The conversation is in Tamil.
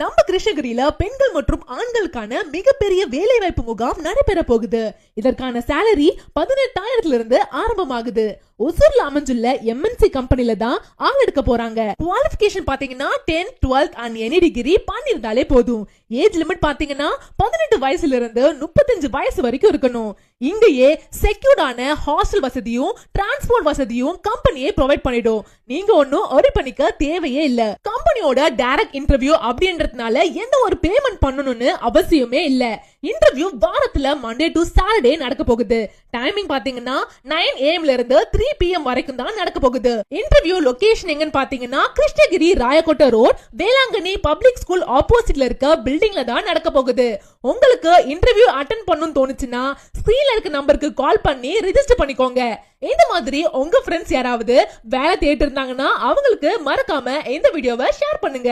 நம்ம கிருஷ்ணகிரியில பெண்கள் மற்றும் ஆண்களுக்கான மிகப்பெரிய வேலைவாய்ப்பு முகாம் நடைபெற போகுது. இதற்கான சேலரி 18,000 இருந்து ஆரம்பமாகுது. ஒசூர்ல அமைஞ்சுள்ள எம்என்சி கம்பெனில தான் ஆள் எடுக்க போறாங்க. குவாலிஃபிகேஷன் பாத்தீங்கன்னா 10th 12th and any degree பண்ணிருந்தாலே போதும். ஏஜ் லிமிட் பாத்தீங்கன்னா 18 வயசுல இருந்து 35 வயசு வரைக்கும் இருக்கணும். இங்கேயே செக்யூர்டான ஹாஸ்டல் வசதியும் டிரான்ஸ்போர்ட் வசதியும் கம்பெனியே ப்ரொவைட் பண்ணிடும். நீங்க ஒன்னும் ஒரி பண்ணிக்க தேவையே இல்ல. கம்பெனியோட டைரக்ட் இன்டர்வியூ அப்படின்றதுனால எந்த ஒரு பேமெண்ட் பண்ணணும்னு அவசியமே இல்ல. இன்டர்வியூ வாரத்துல மண்டே டு சாட்டர்டே நடக்க போகுது. டைமிங் பாத்தீங்கன்னா 9 AM இருந்து 3 PM வரைக்கும் தான் நடக்க போகுது. இன்டர்வியூ லொகேஷன் எங்கன்னு பாத்தீங்கன்னா Krishnagiri Rayakottai road Velankanni public school ஆப்போசிட்ல இருக்க பில்டிங்ல தான் நடக்க போகுது. உங்களுக்கு இன்டர்வியூ அட்டெண்ட் பண்ணணும்னு தோணுச்சுன்னா ஸ்கிரீன்ல இருக்க நம்பருக்கு கால் பண்ணி ரெஜிஸ்டர் பண்ணிக்கோங்க. இந்த மாதிரி உங்க ஃப்ரெண்ட்ஸ் யாராவது வேலை தேடிட்டு இருந்தாங்கன்னா அவங்களுக்கு மறக்காம இந்த வீடியோவை ஷேர் பண்ணுங்க.